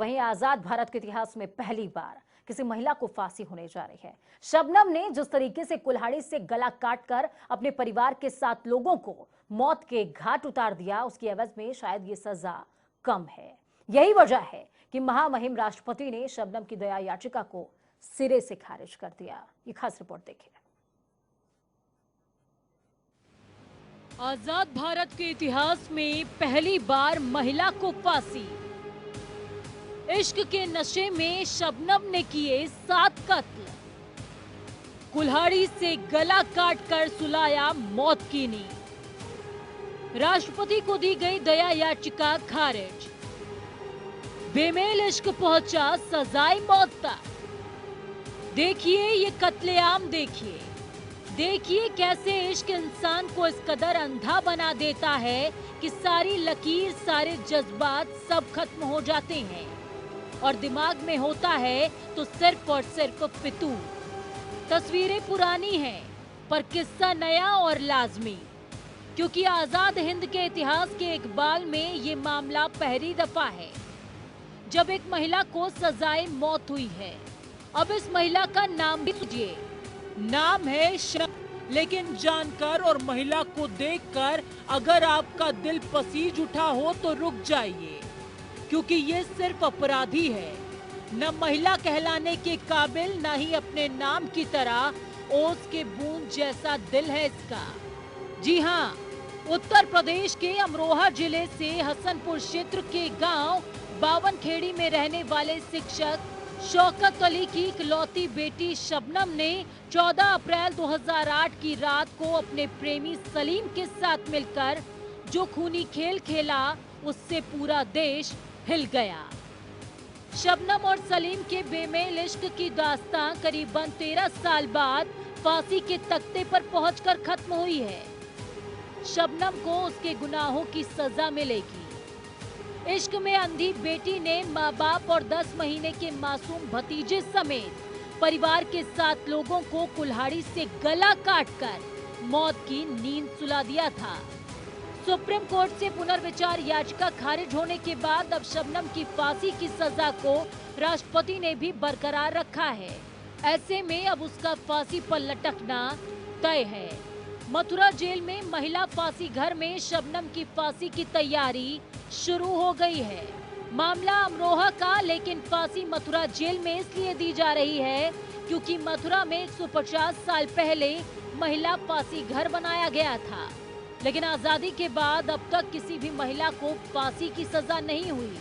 वहीं आजाद भारत के इतिहास में पहली बार किसी महिला को फांसी होने जा रही है। शबनम ने जिस तरीके से कुल्हाड़ी से गला काटकर अपने परिवार के 7 लोगों को मौत के घाट उतार दिया, उसकी एवज में शायद ये सजा कम है। यही वजह है कि महामहिम राष्ट्रपति ने शबनम की दया याचिका को सिरे से खारिज कर दिया। ये खास रिपोर्ट देखिए। आजाद भारत के इतिहास में पहली बार महिला को फांसी। इश्क के नशे में शबनम ने किए 7 कत्ल। कुल्हाड़ी से गला काटकर सुलाया मौत की नींद। राष्ट्रपति को दी गई दया याचिका खारिज। बेमेल इश्क पहुंचा सजाए मौत तक। देखिए ये कत्लेआम, देखिए कैसे इश्क इंसान को इस कदर अंधा बना देता है कि सारी लकीर, सारे जज्बात सब खत्म हो जाते हैं और दिमाग में होता है तो सिर्फ और सिर्फ फितूर। तस्वीरें पुरानी हैं पर किस्सा नया और लाजमी, क्योंकि आजाद हिंद के इतिहास के इकबाल में ये मामला पहली दफा है जब एक महिला को सजाए मौत हुई है। अब इस महिला का नाम भी लीजिए। नाम है शबनम। लेकिन जानकर और महिला को देखकर अगर आपका दिल पसीज उठा हो तो रुक जाइए, क्योंकि ये सिर्फ अपराधी है, न महिला कहलाने के काबिल, न ही अपने नाम की तरह ओस के बूंद जैसा दिल है इसका। जी हाँ, उत्तर प्रदेश के अमरोहा जिले से हसनपुर क्षेत्र के गांव बावनखेड़ी में रहने वाले शिक्षक शौकत अली की इकलौती बेटी शबनम ने 14 अप्रैल 2008 की रात को अपने प्रेमी सलीम के साथ मिलकर जो खूनी खेल खेला, उससे पूरा देश हिल गया। शबनम और सलीम के बेमेल इश्क की दास्तां करीबन 13 साल बाद फांसी के तख्ते पर पहुंचकर खत्म हुई है। शबनम को उसके गुनाहों की सजा मिलेगी। इश्क में अंधी बेटी ने माँ बाप और 10 महीने के मासूम भतीजे समेत परिवार के 7 लोगों को कुल्हाड़ी से गला काटकर मौत की नींद सुला दिया था। सुप्रीम कोर्ट से पुनर्विचार याचिका खारिज होने के बाद अब शबनम की फांसी की सजा को राष्ट्रपति ने भी बरकरार रखा है। ऐसे में अब उसका फांसी पर लटकना तय है। मथुरा जेल में महिला फांसी घर में शबनम की फांसी की तैयारी शुरू हो गई है। मामला अमरोहा का, लेकिन फांसी मथुरा जेल में इसलिए दी जा रही है क्योंकि मथुरा में 150 साल पहले महिला फांसी घर बनाया गया था। लेकिन आजादी के बाद अब तक किसी भी महिला को फांसी की सजा नहीं हुई।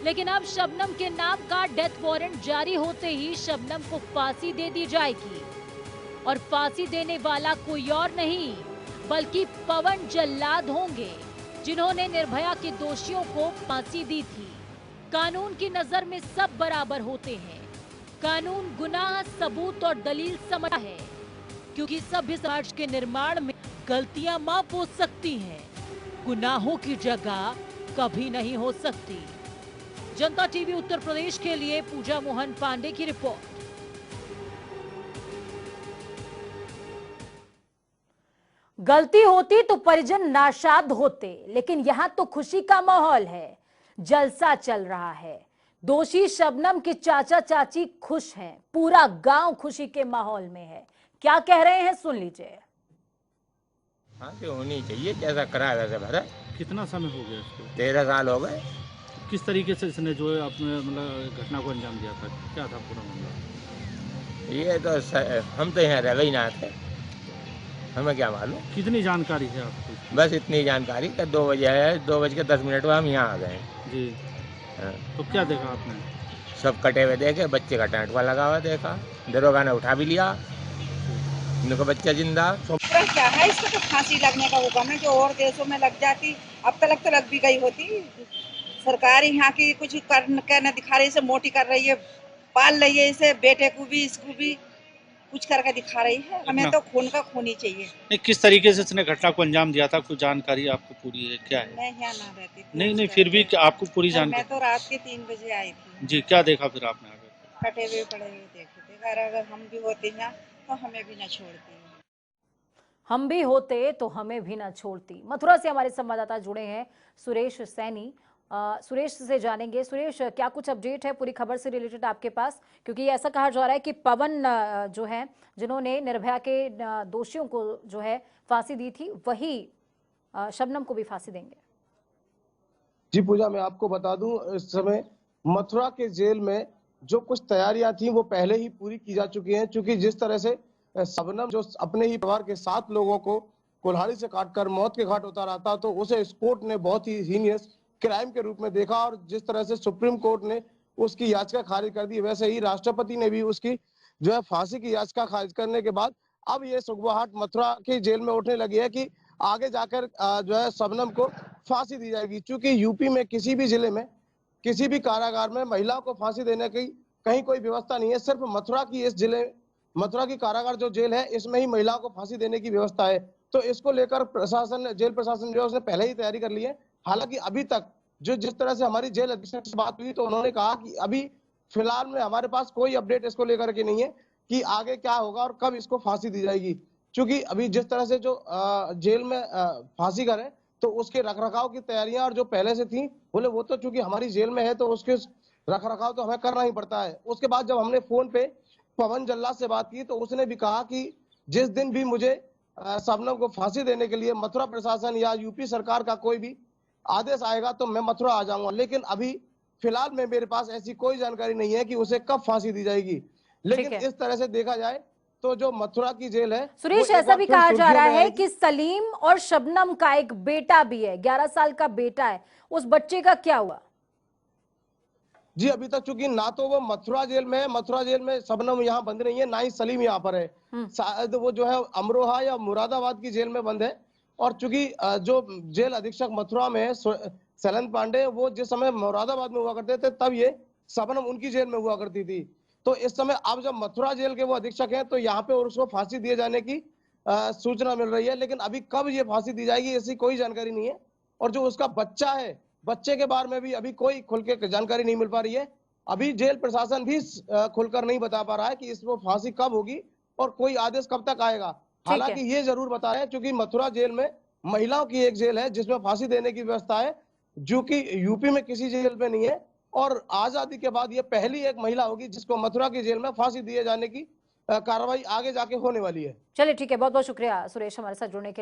लेकिन अब शबनम के नाम का डेथ वारंट जारी होते ही शबनम को फांसी दे दी जाएगी। और फांसी देने वाला कोई और नहीं बल्कि पवन जल्लाद होंगे, जिन्होंने निर्भया के दोषियों को फांसी दी थी। कानून की नजर में सब बराबर होते हैं। कानून गुनाह, सबूत और दलील समझता है, क्योंकि सभ्य समाज के निर्माण में गलतियां माफ हो सकती हैं, गुनाहों की जगह कभी नहीं हो सकती। जनता टीवी उत्तर प्रदेश के लिए पूजा मोहन पांडे की रिपोर्ट। गलती होती तो परिजन नाशाद होते, लेकिन यहां तो खुशी का माहौल है, जलसा चल रहा है। दोषी शबनम के चाचा चाची खुश हैं, पूरा गांव खुशी के माहौल में है। क्या कह रहे हैं सुन लीजिए। फांसी होनी चाहिए, जैसा करा वैसे भरा। कितना समय हो गया इसको? 13 साल हो गए। किस तरीके से इसने जो है अपने मतलब घटना को अंजाम दिया था, क्या था पूरा मामला? ये तो हम तो यहाँ रह ही ना थे, हमें क्या मालूम। कितनी जानकारी है आपको? बस इतनी जानकारी कि 2 बजे है, 2:10 में हम यहाँ आ गए जी। हाँ। तो क्या देखा आपने? सब कटे हुए देखे, बच्चे का टैंटवा लगा हुआ देखा, दरोगा ने उठा भी लिया, उनका बच्चा जिंदा। क्या है इसको तो फांसी लगने का हुक्म है, जो और देशों में लग जाती, अब तक तो लग भी गई होती। सरकार यहाँ की कुछ करने दिखा रही है, मोटी कर रही है, पाल रही है इसे, बेटे को भी इसको भी कुछ करके दिखा रही है। हमें तो खून का खून ही चाहिए। नहीं, किस तरीके से इसने घटना को अंजाम दिया था, कुछ जानकारी आपको पूरी है? क्या है? मैं यहाँ ना रहती थी। नहीं, फिर भी आपको पूरी जानकारी? मैं तो रात के 3 बजे आई थी जी। क्या देखा फिर आपने आगे? कटे हुए पड़े हुए देखे थे। अगर हम भी होते यहाँ तो हमें भी न छोड़ती। हम भी होते तो हमें भी न छोड़ती। मथुरा से हमारे संवाददाता जुड़े हैं सुरेश सैनी, सुरेश से जानेंगे। सुरेश, क्या कुछ अपडेट है पूरी खबर से रिलेटेड आपके पास? क्योंकि ऐसा कहा जा रहा है कि पवन जो है, जिन्होंने निर्भया के दोषियों को जो है फांसी दी थी, वही शबनम को भी फांसी देंगे। जी पूजा, मैं आपको बता दूं, इस समय मथुरा के जेल में जो कुछ तैयारियां थी वो पहले ही पूरी की जा चुकी हैं। क्योंकि जिस तरह से शबनम जो अपने ही परिवार के 7 लोगों को कुल्हाड़ी से काटकर मौत के घाट उतारा था, तो उसे इस कोर्ट ने बहुत ही हीनियस क्राइम के रूप में देखा। और जिस तरह से सुप्रीम कोर्ट ने उसकी याचिका खारिज कर दी, वैसे ही राष्ट्रपति ने भी उसकी जो है फांसी की याचिका खारिज करने के बाद अब ये सुगबुहाट मथुरा की जेल में उठने लगी है कि आगे जाकर जो है शबनम को फांसी दी जाएगी। क्योंकि यूपी में किसी भी जिले में, किसी भी कारागार में महिलाओं को फांसी देने की कहीं कोई व्यवस्था नहीं है। सिर्फ मथुरा की इस जिले, मथुरा की कारागार जो जेल है, इसमें ही महिलाओं को फांसी देने की व्यवस्था है। तो इसको लेकर प्रशासन, जेल प्रशासन जो है उसने पहले ही तैयारी कर ली है। हालांकि अभी तक जो जिस तरह से हमारी जेल अधीक्षक से बात हुई, तो उन्होंने कहा कि अभी फिलहाल में हमारे पास कोई अपडेट इसको लेकर के नहीं है कि आगे क्या होगा और कब इसको फांसी दी जाएगी। क्योंकि अभी जिस तरह से जो जेल में फांसी घर है, तो उसके रखरखाव की तैयारियां और जो पहले से थी, बोले वो तो चूंकि हमारी जेल में है तो उसके रखरखाव तो हमें करना ही पड़ता है। उसके बाद जब हमने फोन पे पवन जल्लाद से बात की, तो उसने भी कहा कि जिस दिन भी मुझे शबनम को फांसी देने के लिए मथुरा प्रशासन या यूपी सरकार का कोई भी आदेश आएगा तो मैं मथुरा आ जाऊंगा। लेकिन अभी फिलहाल में मेरे पास ऐसी कोई जानकारी नहीं है कि उसे कब फांसी दी जाएगी। लेकिन इस तरह से देखा जाए तो जो मथुरा की जेल है, सुरेश, ऐसा भी कहा जा रहा है कि सलीम और शबनम का एक बेटा भी है, 11 साल का बेटा है। उस बच्चे का क्या हुआ? जी अभी तक चूंकि ना तो वो मथुरा जेल में है, मथुरा जेल में शबनम यहाँ बंद नहीं है, ना ही सलीम यहाँ पर है। शायद वो जो है अमरोहा या मुरादाबाद की जेल में बंद है। और चूंकि जो जेल अधीक्षक मथुरा में है शैलेंद्र पांडे, वो जिस समय मुरादाबाद में हुआ करते थे, तब ये शबनम उनकी जेल में हुआ करती थी। तो इस समय अब जब मथुरा जेल के वो अधीक्षक हैं, तो यहाँ पे उसको फांसी दिए जाने की सूचना मिल रही है। लेकिन अभी कब ये फांसी दी जाएगी ऐसी कोई जानकारी नहीं है। और जो उसका बच्चा है, बच्चे के बारे में भी अभी कोई खुल के जानकारी नहीं मिल पा रही है। अभी जेल प्रशासन भी खुलकर नहीं बता पा रहा है कि इसको फांसी कब होगी और कोई आदेश कब तक आएगा। हालांकि ये जरूर बता रहे हैं, क्योंकि मथुरा जेल में महिलाओं की एक जेल है जिसमें फांसी देने की व्यवस्था है, जो कि यूपी में किसी जेल में नहीं है। और आजादी के बाद ये पहली एक महिला होगी जिसको मथुरा की जेल में फांसी दिए जाने की कार्रवाई आगे जाके होने वाली है। चलिए ठीक है, बहुत बहुत शुक्रिया सुरेश हमारे साथ जुड़ने के लिए।